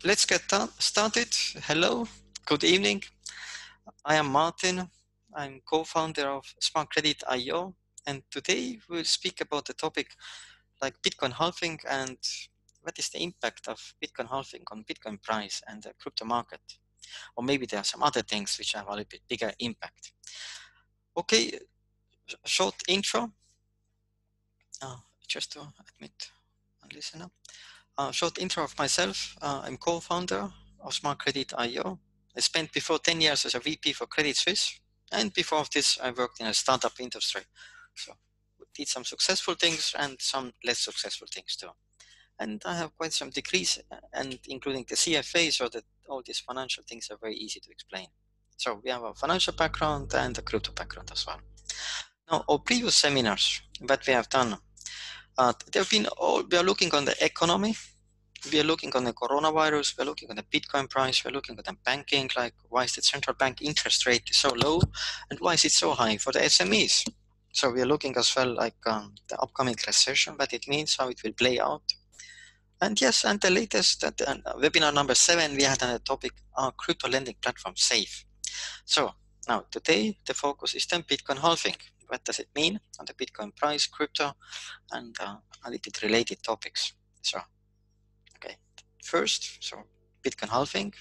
let's get started. Hello, good evening. I am Martin. I'm co-founder of SmartCredit.io, and today we'll speak about the topic like Bitcoin halving and what is the impact of Bitcoin halving on Bitcoin price and the crypto market. Or maybe there are some other things which have a little bit bigger impact. Okay, short intro. Just to admit and listen up. Short intro of myself. I'm co-founder of SmartCredit.io. I spent before 10 years as a VP for Credit Suisse, and before this I worked in a startup industry. So we did some successful things and some less successful things too. And I have quite some degrees, and including the CFA, so that all these financial things are very easy to explain. So we have a financial background and a crypto background as well. Now, our previous seminars that we have done, they've been all, we are looking on the economy. We are looking on the coronavirus, we're looking on the Bitcoin price, we're looking at the banking, like why is the central bank interest rate so low and why is it so high for the SMEs? So we are looking as well like the upcoming recession, what it means, how it will play out. And yes, and the latest webinar number 7, we had on the topic, are crypto lending platforms safe? So now today the focus is then Bitcoin halving. What does it mean on the Bitcoin price, crypto, and a little bit related topics. So first, so Bitcoin halving,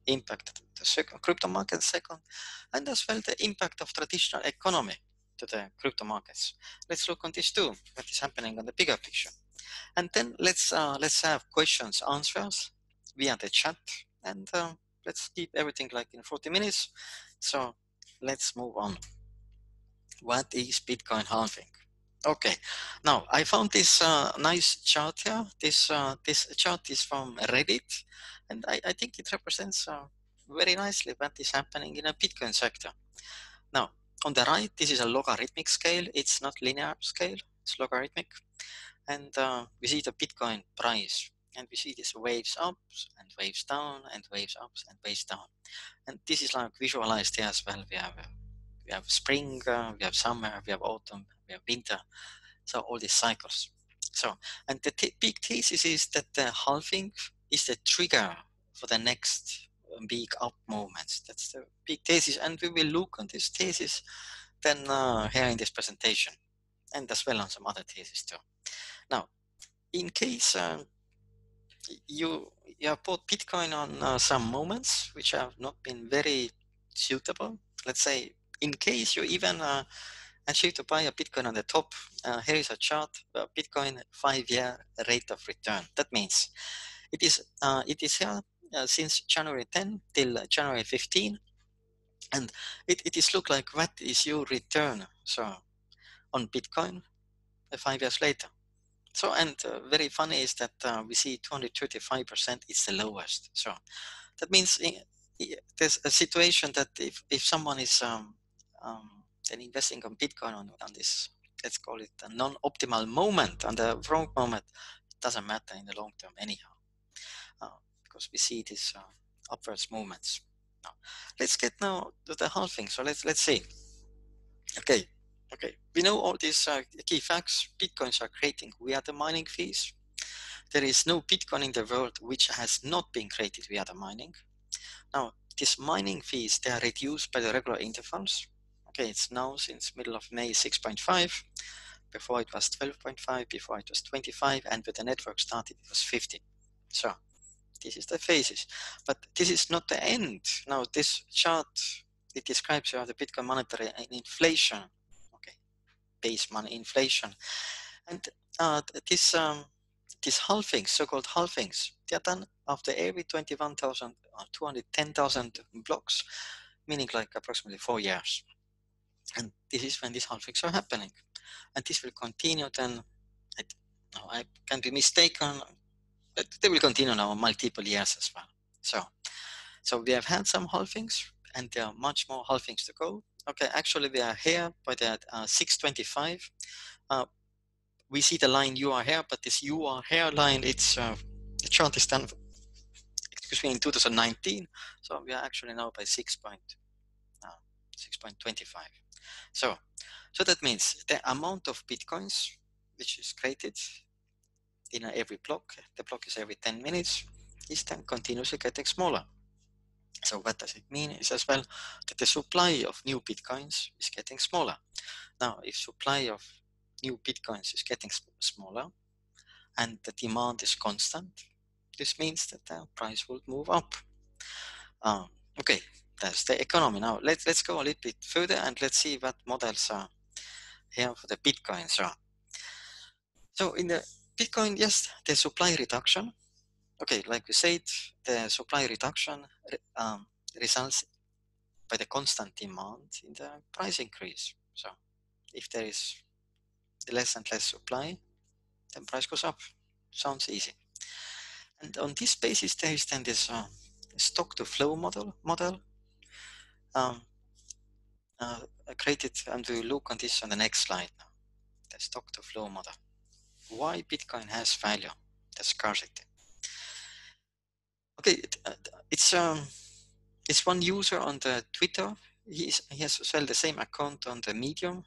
impact the second crypto market second, and as well the impact of traditional economy to the crypto markets. Let's look on this too, what is happening on the bigger picture. And then let's have questions, answers via the chat, and let's keep everything like in 40 minutes. So let's move on. What is Bitcoin halving? Okay, now I found this nice chart here. This chart is from Reddit, and I think it represents very nicely what is happening in a Bitcoin sector. Now, on the right, this is a logarithmic scale. It's not linear scale, it's logarithmic. And we see the Bitcoin price, and we see these waves up and waves down and waves up and waves down. And this is like visualized here as well. We have spring, we have summer, we have autumn, we have winter. So all these cycles. So, and the big thesis is that the halving is the trigger for the next big up movements. That's the big thesis, and we will look on this thesis then here in this presentation, and as well on some other theses too. Now, in case you have bought Bitcoin on some moments which have not been very suitable, let's say in case you even achieve to buy a Bitcoin on the top, here is a chart, Bitcoin 5-year rate of return. That means it is here since January 10 till January 15, and it is look like what is your return so on Bitcoin 5 years later. So, and very funny is that we see 235% is the lowest. So that means there's a situation that if someone is then investing on Bitcoin on this, let's call it a non-optimal moment, on the wrong moment, it doesn't matter in the long term anyhow, because we see these upwards movements. Now, let's get now to the halving. So let's see. Okay, we know all these key facts. Bitcoins are creating via the mining fees. There is no Bitcoin in the world which has not been created via the mining. Now, these mining fees, they are reduced by the regular intervals. Okay, it's now since middle of May 6.5. Before it was 12.5, before it was 25, and when the network started, it was 50. So this is the phases. But this is not the end. Now, this chart, it describes the Bitcoin monetary inflation. Okay, base money inflation. And this halvings, so-called halvings, they are done after every 21,000 or 210,000 blocks, meaning like approximately 4 years. And this is when these halvings are happening. And this will continue then, I can be mistaken, but they will continue now multiple years as well. So we have had some halvings, and there are much more halvings to go. Okay, actually we are here by the 625. We see the line you are here, but this you are here line, it's the chart is done, excuse me, in 2019. So we are actually now by 6.25. So that means the amount of Bitcoins which is created in every block, the block is every 10 minutes, is then continuously getting smaller. So what does it mean is as well that the supply of new Bitcoins is getting smaller. Now, if supply of new Bitcoins is getting smaller and the demand is constant, this means that the price will move up. Okay, that's the economy. Now let's go a little bit further and let's see what models are here for the Bitcoins are. So in the Bitcoin, yes, the supply reduction. Okay, like we said, the supply reduction results by the constant demand in the price increase. So if there is less and less supply, then price goes up. Sounds easy. And on this basis, there is then this stock to flow model um, created, and we will look on this on the next slide now. The stock to flow model. Why Bitcoin has value, the scarcity. Okay, it's one user on the Twitter. He has as well the same account on the Medium.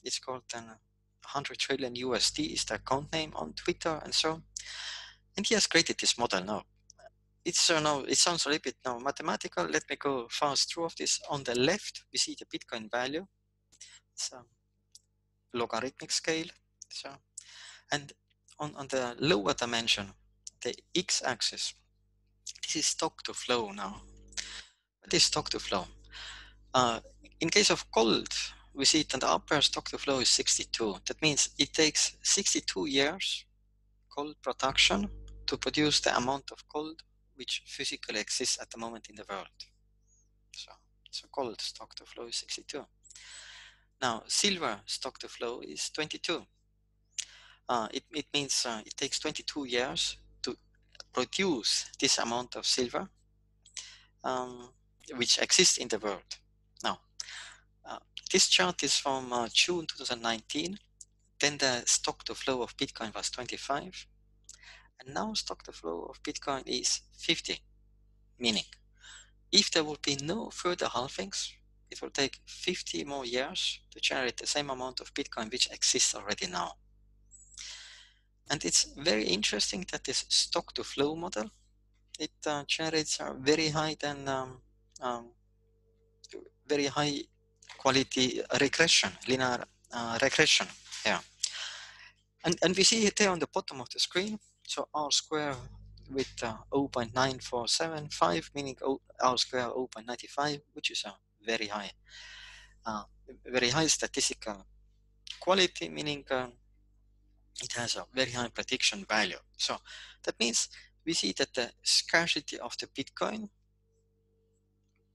It's called 100 trillion USD is the account name on Twitter and so. And he has created this model now. It's now it sounds a little bit now mathematical. Let me go fast through of this. On the left, we see the Bitcoin value. It's a logarithmic scale. So, and on the lower dimension, the x-axis, this is stock to flow now. What is stock to flow? Uh, in case of gold, we see that the upper stock to flow is 62. That means it takes 62 years gold production to produce the amount of gold which physically exists at the moment in the world. So gold stock to flow is 62. Now silver stock to flow is 22. It means it takes 22 years to produce this amount of silver which exists in the world. Now, this chart is from June 2019. Then the stock to flow of Bitcoin was 25. And now stock to flow of Bitcoin is 50. Meaning, if there will be no further halvings, it will take 50 more years to generate the same amount of Bitcoin which exists already now. And it's very interesting that this stock to flow model, it generates a very high very high quality regression, linear regression. Yeah. And we see it there on the bottom of the screen. So R square with 0.9475, meaning R square 0.95, which is a very high statistical quality, meaning it has a very high prediction value. So that means we see that the scarcity of the Bitcoin,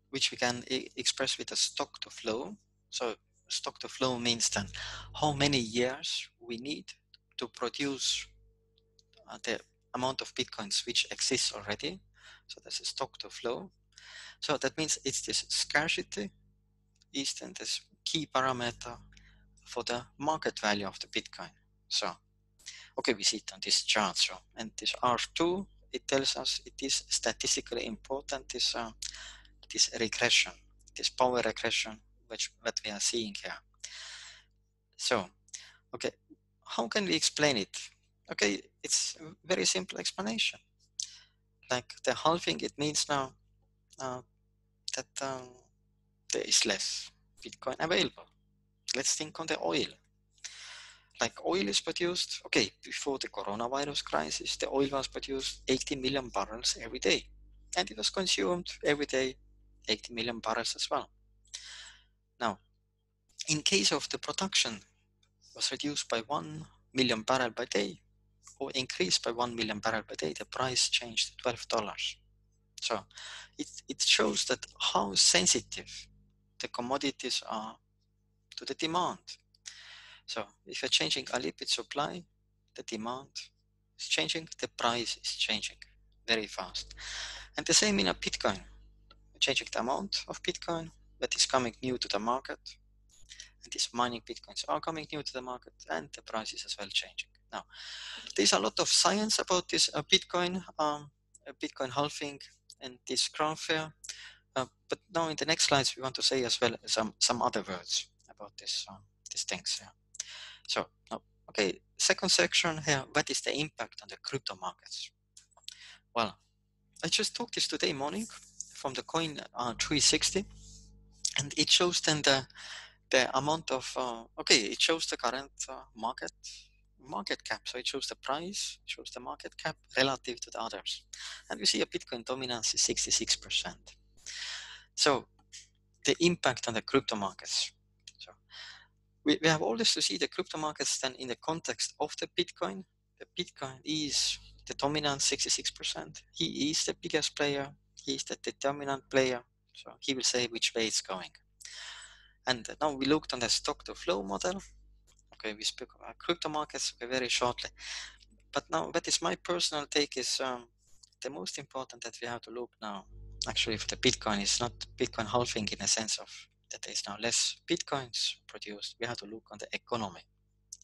which we can express with a stock to flow. So stock to flow means then how many years we need to produce the amount of Bitcoins which exists already. So that's a stock to flow. So that means it's this scarcity is then this key parameter for the market value of the Bitcoin. So, okay, we see it on this chart. So, and this R2, it tells us it is statistically important, this regression, this power regression, what we are seeing here. So, okay, how can we explain it? Okay, it's a very simple explanation. Like the halving, it means now that there is less Bitcoin available. Let's think on the oil. Like oil is produced, okay, before the coronavirus crisis, the oil was produced 80 million barrels every day. And it was consumed every day, 80 million barrels as well. Now, in case of the production was reduced by 1 million barrel per day or increased by 1 million barrel per day, the price changed to $12. So it shows that how sensitive the commodities are to the demand. So if you're changing a little bit supply, the demand is changing, the price is changing very fast. And the same in a Bitcoin, changing the amount of Bitcoin that is coming new to the market, and these mining Bitcoins are coming new to the market, and the price is as well changing. Now, there's a lot of science about this Bitcoin halving and this graph here. But now in the next slides, we want to say as well some other words about these things here. So, okay, second section here, what is the impact on the crypto markets? Well, I just took this today morning from the coin 360, and it shows then the amount of it shows the current market cap. So it shows the price, it shows the market cap relative to the others, and we see a Bitcoin dominance is 66%. So the impact on the crypto markets. So we have always to see the crypto markets then in the context of the Bitcoin. The Bitcoin is the dominant 66%. He is the biggest player. He is the dominant player. So he will say which way it's going. And now we looked on the stock to flow model. Okay, we spoke about crypto markets very shortly. But now, that is my personal take, is the most important that we have to look now. Actually, if the Bitcoin is not Bitcoin halving in a sense of that there is now less Bitcoins produced, we have to look on the economy.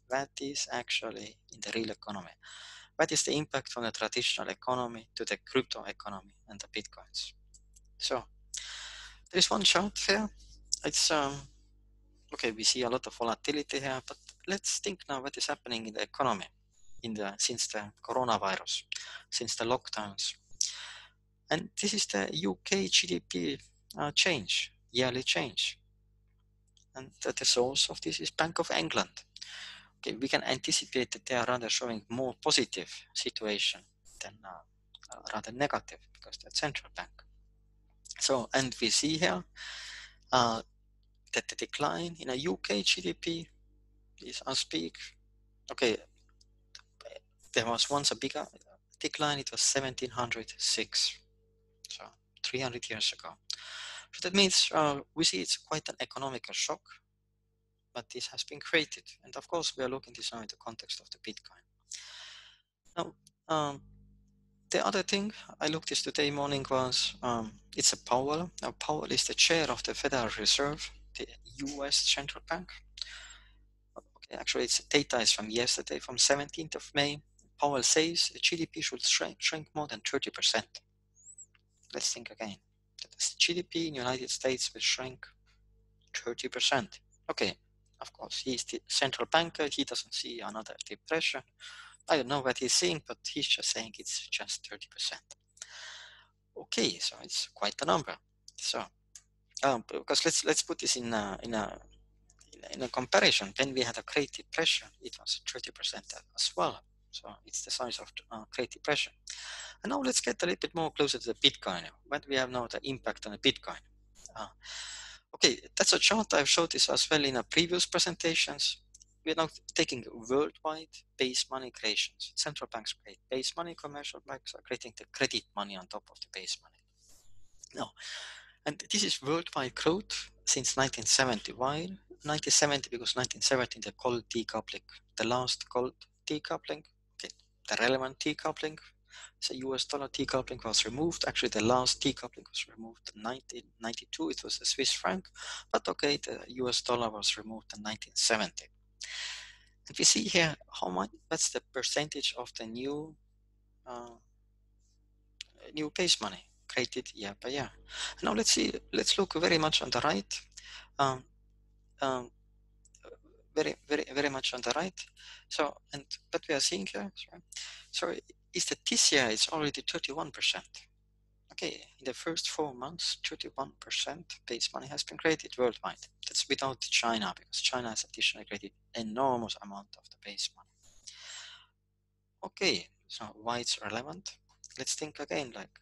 That is actually in the real economy. What is the impact from the traditional economy to the crypto economy and the Bitcoins? So there is one chart here. It's okay, we see a lot of volatility here, but let's think now what is happening in the economy since the coronavirus, since the lockdowns. And this is the UK GDP change, yearly change. And the source of this is Bank of England. Okay, we can anticipate that they are rather showing more positive situation than rather negative, because they're central bank. So, and we see here that the decline in a UK GDP is as big. Okay, there was once a bigger decline. It was 1706, so 300 years ago. So that means we see it's quite an economical shock, but this has been created. And of course, we are looking this now in the context of the Bitcoin. Now, the other thing I looked this today morning was it's a Powell. Now, Powell is the chair of the Federal Reserve, the US central bank. Okay, actually, its data is from yesterday, from 17th of May. Powell says the GDP should shrink more than 30%. Let's think again. The GDP in the United States will shrink 30%. Okay, of course, he's the central banker. He doesn't see another depression. I don't know what he's seeing, but he's just saying it's just 30%. Okay, so it's quite a number. So, because let's put this in a comparison. When we had a Great Depression, it was 30% as well. So it's the size of Great Depression. And now let's get a little bit more closer to the Bitcoin. What we have now, the impact on the Bitcoin. Okay, that's a chart. I've showed this as well in our previous presentations. We're now taking worldwide base money creations. Central banks create base money, commercial banks are creating the credit money on top of the base money. Now, and this is worldwide growth since 1970. Why 1970? Because 1970, the gold decoupling, the last gold decoupling, okay, the relevant decoupling, so US dollar decoupling was removed. Actually, the last decoupling was removed in 1992. It was the Swiss franc, but okay, the US dollar was removed in 1970. And we see here how much, that's the percentage of the new base money created year by year. And now let's look very much on the right. Um, um, very much on the right. So, and what we are seeing here, so is that this year it's already 31%. Okay, in the first 4 months, 31% base money has been created worldwide. That's without China, because China has additionally created enormous amount of the base money. Okay, so why it's relevant? Let's think again, like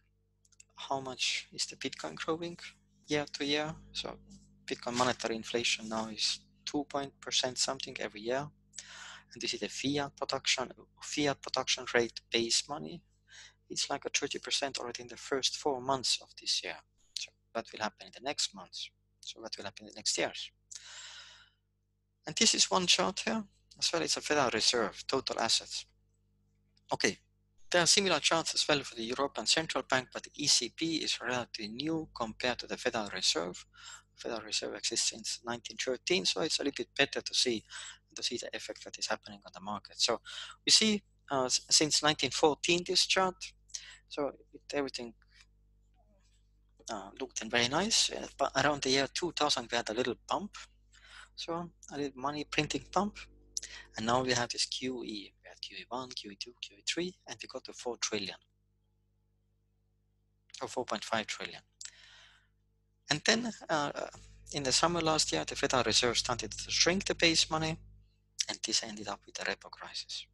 how much is the Bitcoin growing year to year? So Bitcoin monetary inflation now is 2% something every year. And this is the fiat production rate base money. It's like a 30% already in the first 4 months of this year. So what will happen in the next months? So what will happen in the next years? And this is one chart here as well. It's a Federal Reserve total assets. Okay, there are similar charts as well for the European Central Bank, but the ECB is relatively new compared to the Federal Reserve. Federal Reserve exists since 1913, so it's a little bit better to see the effect that is happening on the market. So we see since 1914 this chart. So everything looked very nice, but around the year 2000 we had a little bump, so a little money printing bump, and now we have this QE. We had QE1, QE2, QE3, and we got to 4 trillion. or 4.5 trillion. And then in the summer last year, the Federal Reserve started to shrink the base money, and this ended up with the repo crisis.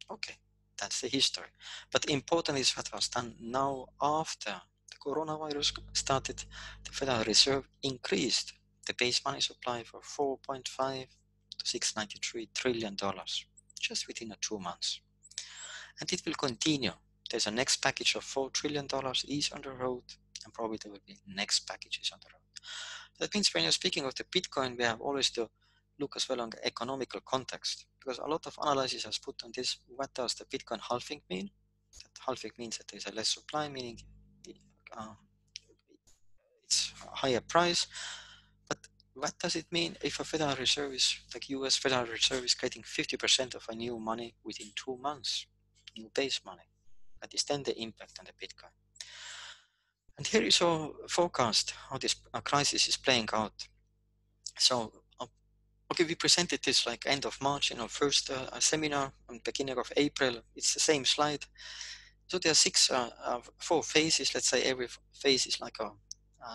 Okay, that's the history. But important is what was done now after the coronavirus started. The Federal Reserve increased the base money supply for 4.5 to 693 trillion dollars just within 2 months, and it will continue. There's a next package of $4 trillion is on the road, and probably there will be next packages on the road. That means when you're speaking of the Bitcoin, we have always to look as well on the economical context, because a lot of analysis has put on this. What does the Bitcoin halving mean? That halving means that there's a less supply, meaning uh, it's a higher price. But what does it mean if a Federal Reserve is, like US Federal Reserve is getting 50% of a new money within 2 months, new base money? That is then the impact on the Bitcoin. And here is our forecast, how this crisis is playing out. So, okay, we presented this like end of March in our first seminar and beginning of April. It's the same slide. So there are 4 phases. Let's say every phase is like a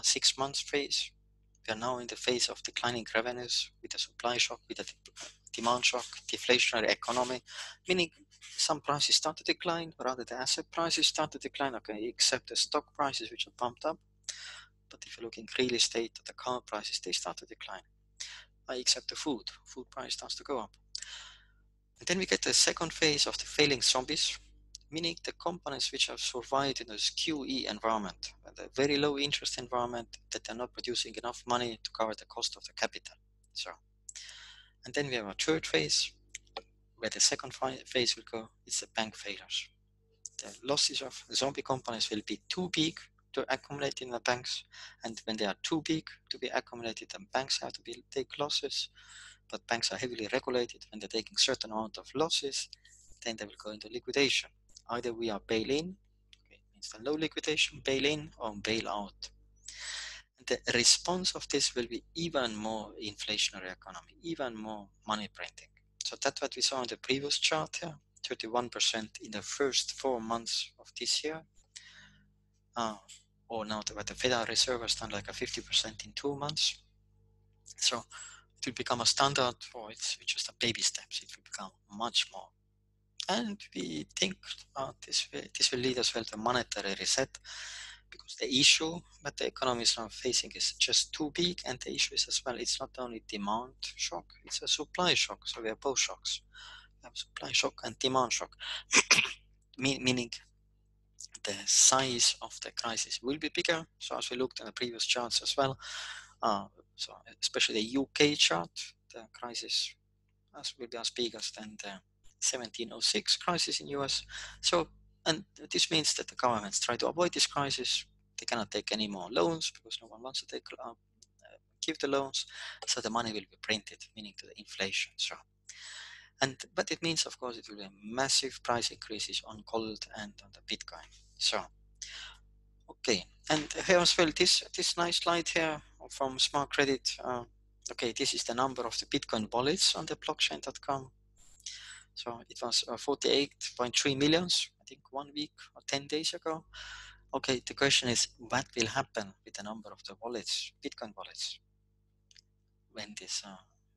6 months phase. We are now in the phase of declining revenues with a supply shock, with a demand shock, deflationary economy, meaning some prices start to decline, rather the asset prices start to decline, okay, except the stock prices which are pumped up. But if you look in real estate, the car prices, they start to decline, except the food price starts to go up. And then we get the second phase of the failing zombies, meaning the companies which have survived in this QE environment, the very low interest environment, that they're not producing enough money to cover the cost of the capital. So, and then we have a third phase, where the second phase will go, it's the bank failures. The losses of zombie companies will be too big to accumulate in the banks, and when they are too big to be accumulated, then banks have to take losses. But banks are heavily regulated. When they're taking certain amount of losses, then they will go into liquidation. Either we are bail-in, okay, means the low liquidation, bail-in, or bail-out. And the response of this will be even more inflationary economy, even more money printing. So that's what we saw in the previous chart here, 31% in the first 4 months of this year. Or now what the Federal Reserve has done, like a 50% in 2 months. So it will become a standard, or it's just a baby steps. It will become much more. And we think this will lead as well to monetary reset, because the issue that the economy is now facing is just too big, and the issue is as well, it's not only demand shock, it's a supply shock. So we have both shocks. We have supply shock and demand shock, meaning the size of the crisis will be bigger. So as we looked in the previous charts as well, so especially the UK chart, the crisis will be as big as then the 1706 crisis in US. So, and this means that the governments try to avoid this crisis. They cannot take any more loans because no one wants to give the loans. So the money will be printed, meaning to the inflation. So, but it means, of course, it will be massive price increases on gold and on the Bitcoin. So, okay, and here as well, this nice slide here from Smart Credit. Okay, this is the number of the Bitcoin wallets on the blockchain.com. So it was 48.3 millions, I think 1 week or 10 days ago. Okay, the question is, what will happen with the number of the wallets, Bitcoin wallets, when this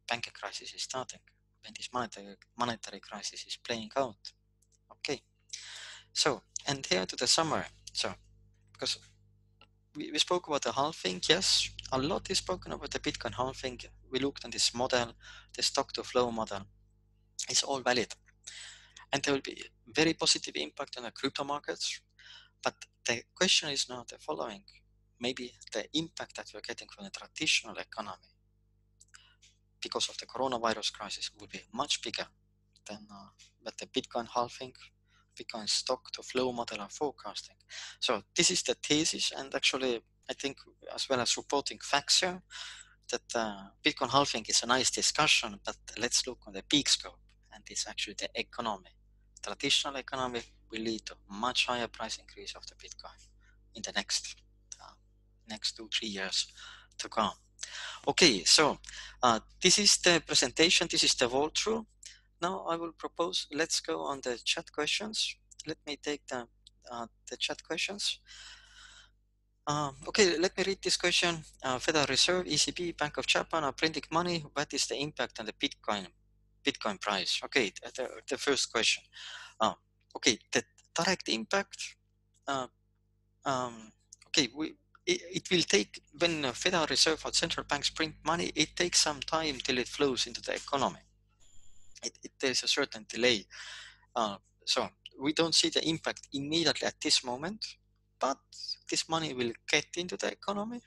banking crisis is starting, when this monetary crisis is playing out? Okay, so, and here to the summary. So, because we spoke about the halving, yes, a lot is spoken about the Bitcoin halving. We looked at this model, the stock to flow model. It's all valid. And there will be very positive impact on the crypto markets. But the question is now the following. Maybe the impact that we're getting from the traditional economy because of the coronavirus crisis will be much bigger than what the Bitcoin halving, Bitcoin stock to flow model are forecasting. So this is the thesis, and actually I think as well as supporting facts here, that Bitcoin halving is a nice discussion, but let's look on the big scope, and it's actually the economy. Traditional economy will lead to much higher price increase of the Bitcoin in the next 2-3 years to come. Okay, so this is the presentation, this is the walkthrough. Now I will propose, let's go on the chat questions. Let me take the chat questions. Okay, let me read this question. Federal Reserve, ECB, Bank of Japan are printing money. What is the impact on the Bitcoin price? Okay, the first question. Okay, the direct impact. Uh, um, okay, it will take, when Federal Reserve or central banks print money, it takes some time till it flows into the economy. There's a certain delay. Uh, so we don't see the impact immediately at this moment, but this money will get into the economy.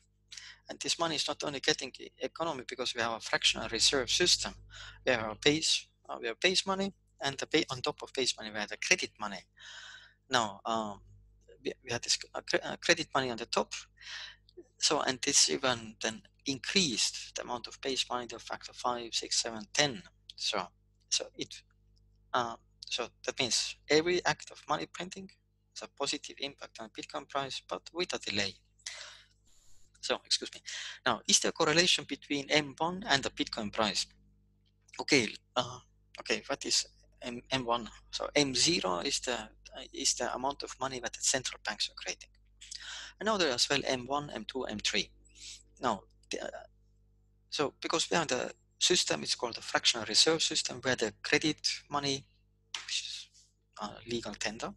And this money is not only getting economy because we have a fractional reserve system. We have base money, and on top of base money we have the credit money. Now we have this credit money on the top. So, and this even then increased the amount of base money to a factor 5, 6, 7, 10. So, so it uh, so that means every act of money printing has a positive impact on Bitcoin price, but with a delay. So, excuse me. Now, is there a correlation between M1 and the Bitcoin price? Okay, okay. What is M1? So M0 is the amount of money that the central banks are creating. And now there as well M1, M2, M3. Now, so because we have the system, it's called the fractional reserve system, where the credit money, which is legal tender,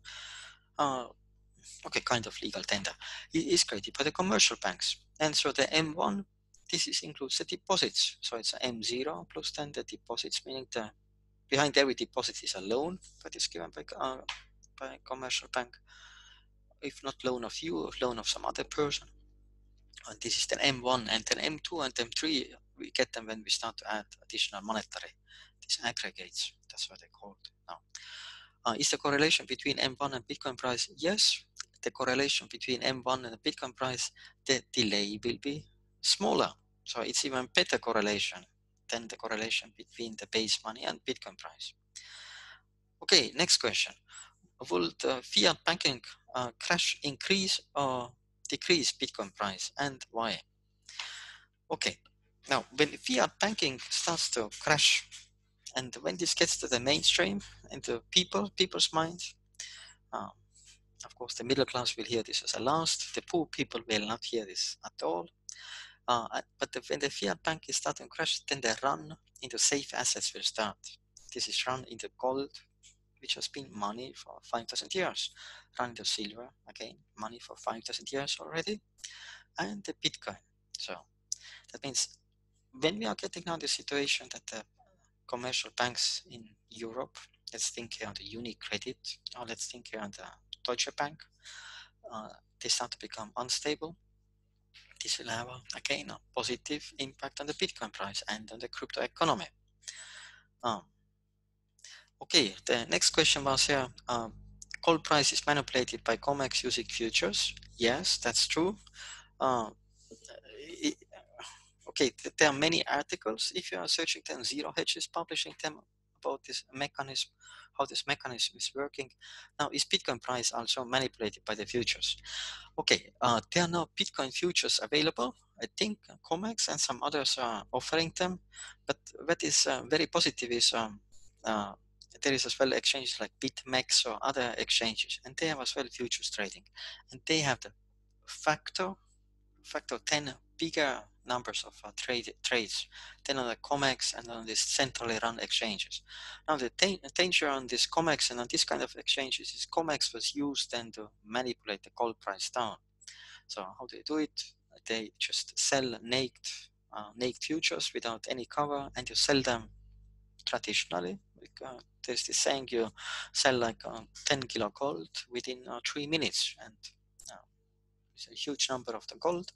okay, kind of legal tender, is created by the commercial banks. And so the M1, includes the deposits. So it's M0 plus then the deposits, meaning the behind every deposit is a loan that is given by a commercial bank. If not loan of you, loan of some other person. And this is the M1, and then M2 and M3, we get them when we start to add additional monetary. These aggregates, that's what they're called now. Is the correlation between M1 and Bitcoin price? Yes, the correlation between M1 and the Bitcoin price, the delay will be smaller. So it's even better correlation than the correlation between the base money and Bitcoin price. Okay, next question. Will the fiat banking crash increase or decrease Bitcoin price, and why? Okay, now when fiat banking starts to crash, and when this gets to the mainstream, into people's minds, um, of course the middle class will hear this as a last, the poor people will not hear this at all. But when the fiat bank is starting to crash, then the run into safe assets will start. This is run into gold, which has been money for 5,000 years, run into silver, again, money for 5,000 years already, and the Bitcoin. So that means when we are getting now the situation that the commercial banks in Europe, let's think here on the UniCredit, or let's think here on the Deutsche Bank, they start to become unstable. This will have, again, a positive impact on the Bitcoin price and on the crypto economy. Okay, the next question was here, gold price is manipulated by COMEX using futures. Yes, that's true. Okay, there are many articles, if you are searching them, Zero Hedge is publishing them about this mechanism, how this mechanism is working. Now, is Bitcoin price also manipulated by the futures? Okay, there are no Bitcoin futures available. I think COMEX and some others are offering them, but what is very positive is there is as well exchanges like BitMEX or other exchanges, and they have as well futures trading, and they have the factor 10 bigger numbers of trades than on the COMEX and on these centrally run exchanges. Now the danger on this COMEX and on this kind of exchanges is COMEX was used then to manipulate the gold price down. So how do they do it? They just sell naked futures without any cover, and you sell them traditionally. Like, there's this saying, you sell like 10 kilo gold within 3 minutes, and it's a huge number of the gold,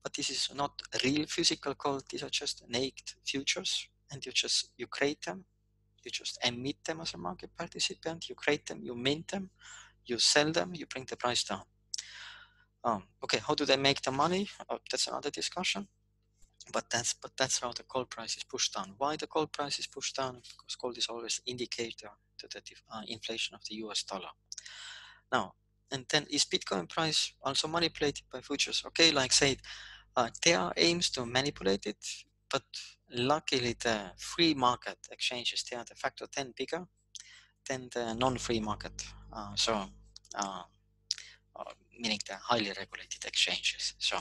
but this is not real physical gold. These are just naked futures, and you create them, you just emit them as a market participant, you create them, you mint them, you sell them, you bring the price down. Okay, how do they make the money? That's another discussion. But that's how the gold price is pushed down. Why the gold price is pushed down? Because gold is always indicator to the inflation of the US dollar. Now, and then is Bitcoin price also manipulated by futures? Okay, like said, there are aims to manipulate it, but luckily the free market exchanges, they are the factor 10 bigger than the non-free market. So meaning the highly regulated exchanges. So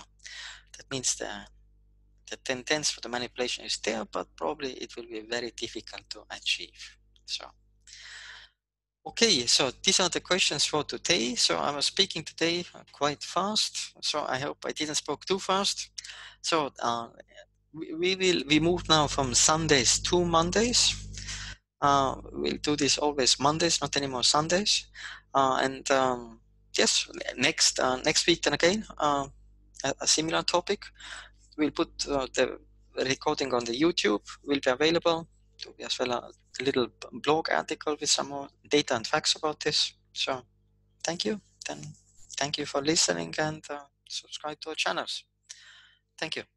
that means the tendency for the manipulation is there, but probably it will be very difficult to achieve. So okay, so these are the questions for today. So I was speaking today quite fast, so I hope I didn't spoke too fast. So we move now from Sundays to Mondays. We'll do this always Mondays, not anymore Sundays. And yes, next week then again a similar topic. We'll put the recording on the YouTube. Will be available. To be as well a little blog article with some more data and facts about this. So thank you. Then thank you for listening and subscribe to our channels. Thank you.